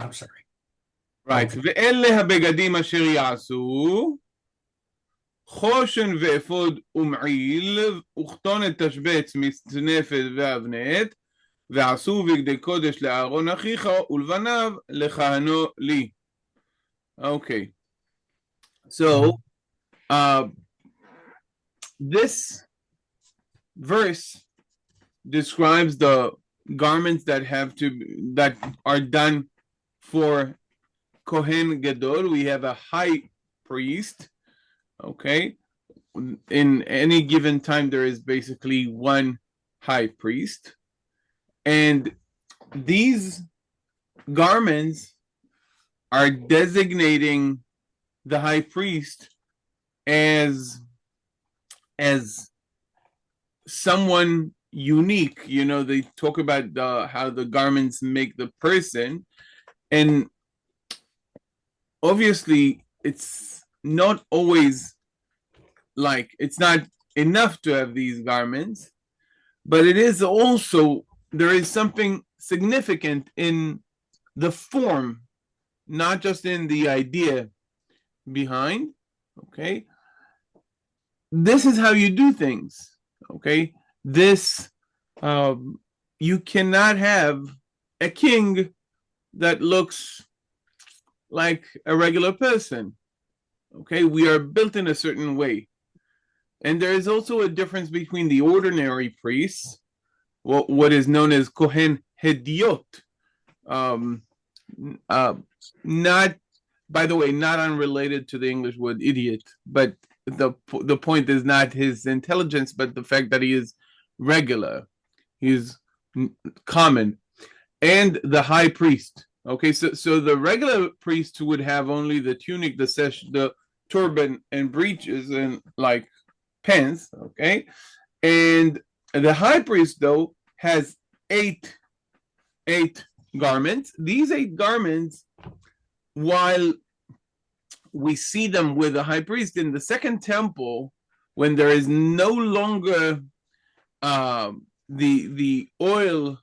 I'm sorry. Right. Ve-Ele Ha-Begadim asher Ya'asu חושן ואפוד ומעיל וכתונת תשבץ מצנפת ואבנת ועשו בגדי קודש לאהרון אחיך ולבניו לכהנו לי. Okay. So this verse describes the garments that are done for Kohen Gadol. We have a high priest. Okay. In any given time, there is basically one high priest. And these garments are designating the high priest as someone unique. You know, they talk about how the garments make the person. And obviously, it's not always like, it's not enough to have these garments, but it is also, there is something significant in the form, not just in the idea behind. Okay, this is how you do things. Okay, this you cannot have a king that looks like a regular person. Okay, we are built in a certain way. And there is also a difference between the ordinary priests, what is known as Kohen Hediot. Not, by the way, not unrelated to the English word idiot, but the point is not his intelligence, but the fact that he is regular, he is common, and the high priest. Okay, so the regular priest would have only the tunic, the turban, and breeches, and like pants. Okay, and the high priest though has eight garments. These 8 garments, while we see them with the high priest in the second temple, when there is no longer the oil,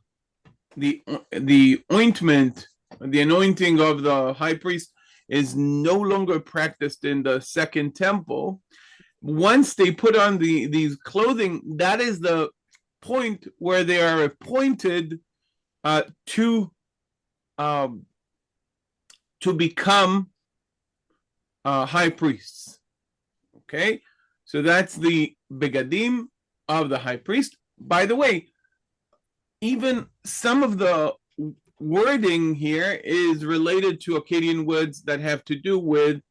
the ointment, the anointing of the high priest is no longer practiced in the second temple. Once they put on these clothing, that is the point where they are appointed to become high priests. Okay, so that's the begadim of the high priest. By the way, even some of the wording here is related to Akkadian words that have to do with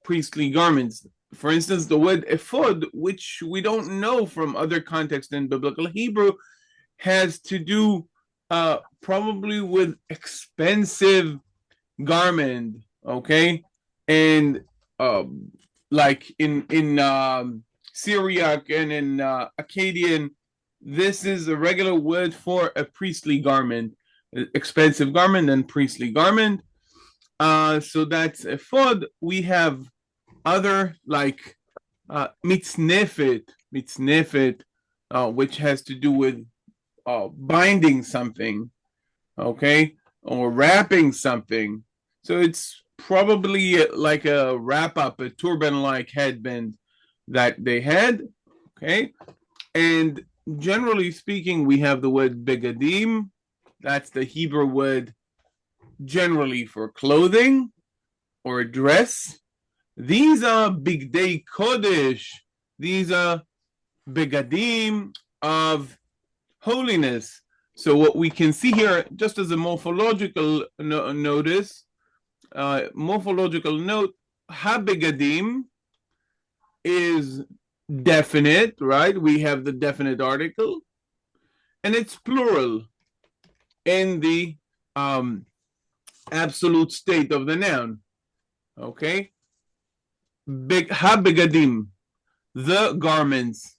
priestly garments. For instance, the word Ephod, which we don't know from other contexts in biblical Hebrew, has to do probably with expensive garment. Okay, and like in Syriac and in Akkadian, this is a regular word for a priestly garment, expensive garment and priestly garment. So that's Ephod. We have other like mitznefet, which has to do with binding something, okay, or wrapping something. So it's probably like a wrap up, a turban-like headband that they had, okay. And generally speaking, we have the word begadim. That's the Hebrew word generally for clothing or dress. These are bigdei kodesh. These are begadim of holiness. So what we can see here, just as a morphological morphological note, ha-begadim is definite, right? We have the definite article, and it's plural in the absolute state of the noun. Okay, ha-begadim, the garments.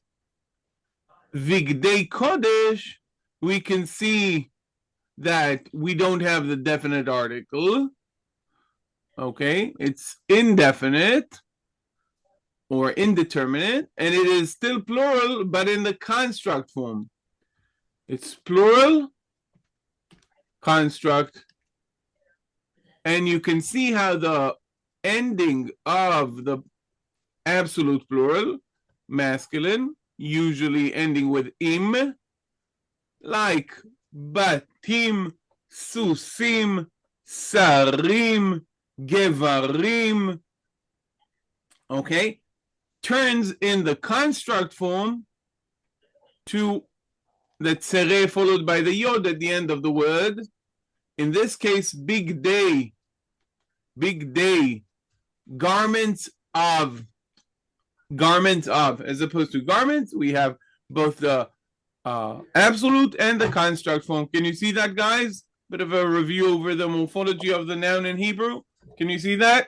Vigdei kodesh, we can see that we don't have the definite article. Okay, it's indefinite or indeterminate, and it is still plural, but in the construct form. It's plural, construct, And you can see how the ending of the absolute plural, masculine, usually ending with im, like batim, susim, sarim, gevarim, okay, turns in the construct form to the tzere followed by the yod at the end of the word. In this case, big day, garments of, as opposed to garments, we have both the absolute and the construct form. Can you see that, guys? Bit of a review over the morphology of the noun in Hebrew. Can you see that?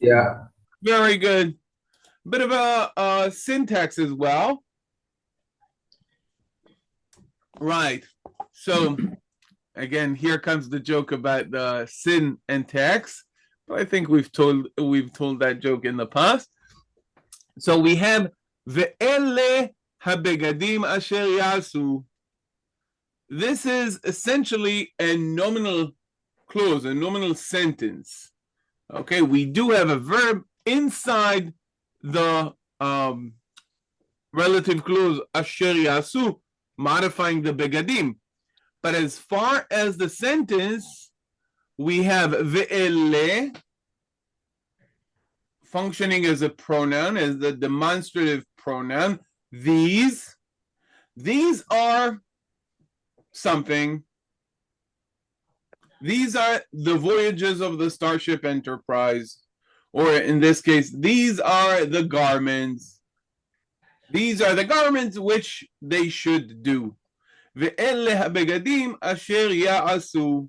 Yeah. Very good. Bit of a syntax as well. Right. So again, here comes the joke about the sin and tax. But I think we've told that joke in the past. So we have Ve-Ele Ha-Begadim asher Ya'asu. This is essentially a nominal clause, a nominal sentence. Okay, we do have a verb inside the relative clause asher Ya'asu, modifying the begadim. But as far as the sentence, we have Ve-Ele functioning as a pronoun, as the demonstrative pronoun. These are something. These are the voyages of the Starship Enterprise, or in this case, these are the garments. These are the garments which they should do. Ve-Ele Ha-Begadim asher Ya'asu.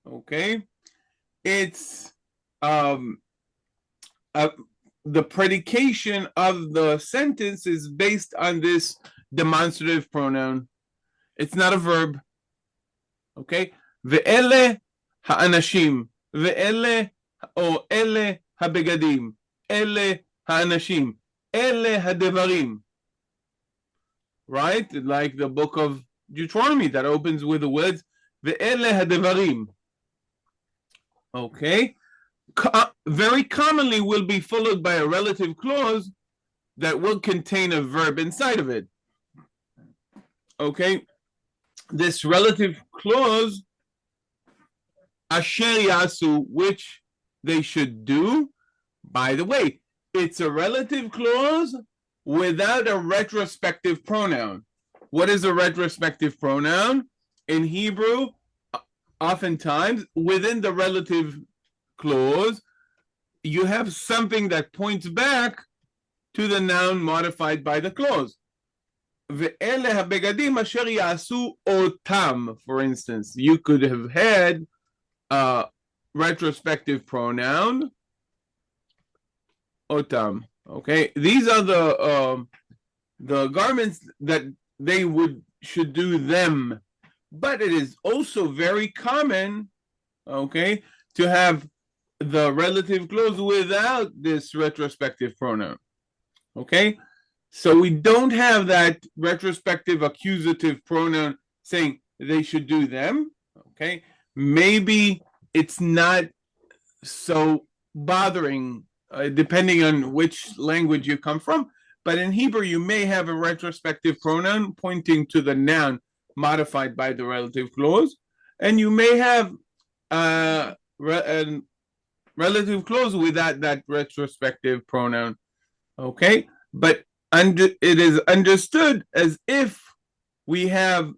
Okay, it's the predication of the sentence is based on this demonstrative pronoun. It's not a verb. Okay, Ve-Ele Ha-Anashim, Ve-Ele or Ele Ha-Begadim, Ele Ha-Anashim, Ele Ha-Devarim. Right, like the book of Deuteronomy that opens with the words Ve-Ele Ha-Devarim. Okay, very commonly will be followed by a relative clause that will contain a verb inside of it. Okay, this relative clause, asher Ya'asu, which they should do. By the way, it's a relative clause without a retrospective pronoun. What is a retrospective pronoun? In Hebrew, oftentimes within the relative clause, you have something that points back to the noun modified by the clause. Ve-Ele Ha-Begadim asher Ya'asu Otam, for instance. You could have had a retrospective pronoun, Otam. Okay, these are the garments that they should do them. But it is also very common, okay, to have the relative clause without this retrospective pronoun. Okay, so we don't have that retrospective accusative pronoun saying they should do them. Okay, maybe it's not so bothering depending on which language you come from, but in Hebrew you may have a retrospective pronoun pointing to the noun modified by the relative clause, and you may have a relative clause without that retrospective pronoun. Okay, but it is understood as if we have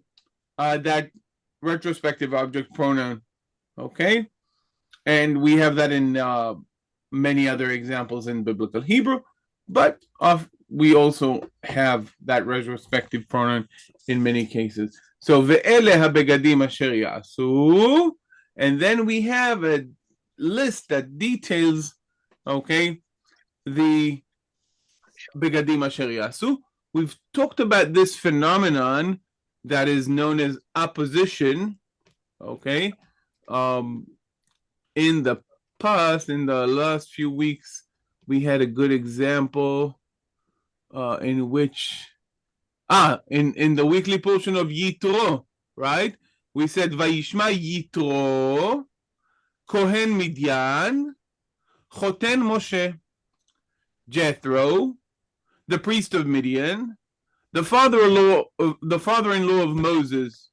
that retrospective object pronoun. Okay, and we have that in many other examples in biblical Hebrew, but we also have that retrospective pronoun in many cases. So Ve-Ele Ha-Begadim asher Ya'asu, and then we have a list that details, okay, the Begadim asher Ya'asu. We've talked about this phenomenon that is known as opposition, okay, in the past, in the last few weeks, we had a good example in which, in the weekly portion of Yitro, right? We said, Vayishma Yitro, Kohen Midyan, Choten Moshe, Jethro, the priest of Midian, the father-in-law of Moses.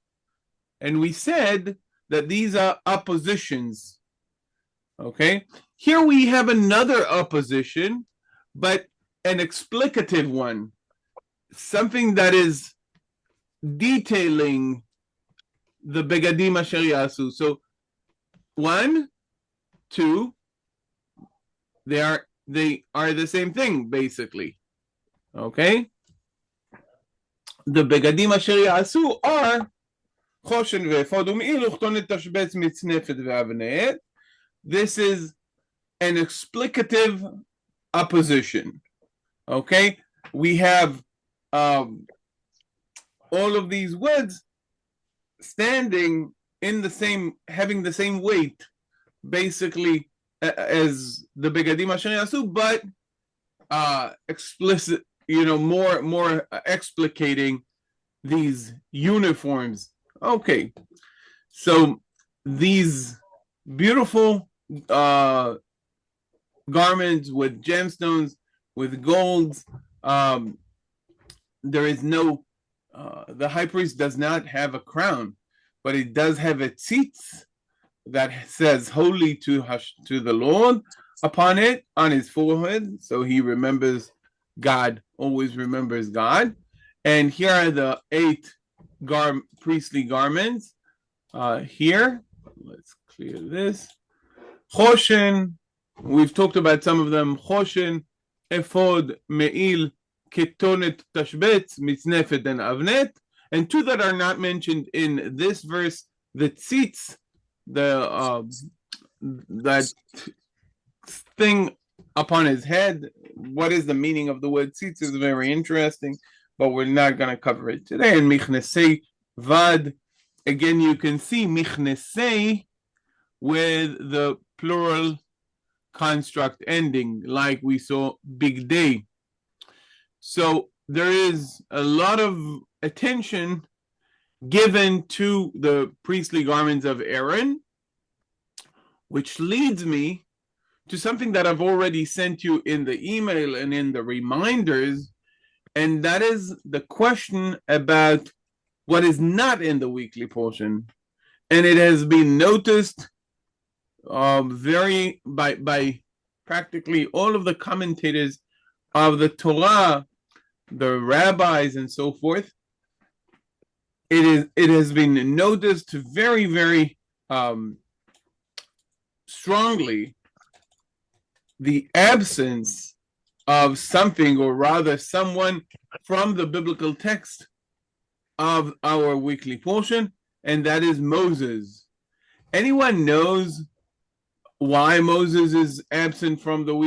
And we said that these are oppositions. Okay, here we have another opposition, but an explicative one, something that is detailing the Begadim Asher Ya'asu. So 1, 2, they are the same thing basically. Okay, the Begadim Asher Ya'asu are Choshen Ve-Ephod U'Me-Il Uchtonet Tashbetz Mitznefet Ve'Avnet. This is an explicative opposition. Okay, we have all of these words standing in the same, having the same weight, basically, as the Begadim Asher Ya'asu, but explicit, more explicating these uniforms. Okay, so these beautiful garments with gemstones, with golds. There is no, the high priest does not have a crown, but he does have a tzitz that says "Holy to the Lord" upon it, on his forehead, so he remembers God, always remembers God. And here are the 8 priestly garments. Here, let's clear this. Choshen, we've talked about some of them. Choshen, Ephod, Me'il, Ketonet, Tashbetz, Mitznefet, and Avnet. And 2 that are not mentioned in this verse, the tzitz, that thing upon his head. What is the meaning of the word tzitz is very interesting, but we're not going to cover it today. And Michnesei Vad, again, you can see Michnesei with the plural construct ending, like we saw big day. So there is a lot of attention given to the priestly garments of Aaron, which leads me to something that I've already sent you in the email and in the reminders, and that is the question about what is not in the weekly portion. And it has been noticed by practically all of the commentators of the Torah, the rabbis, and so forth. It has been noticed very, very strongly, the absence of something, or rather someone, from the biblical text of our weekly portion, and that is Moses. Anyone knows why Moses is absent from the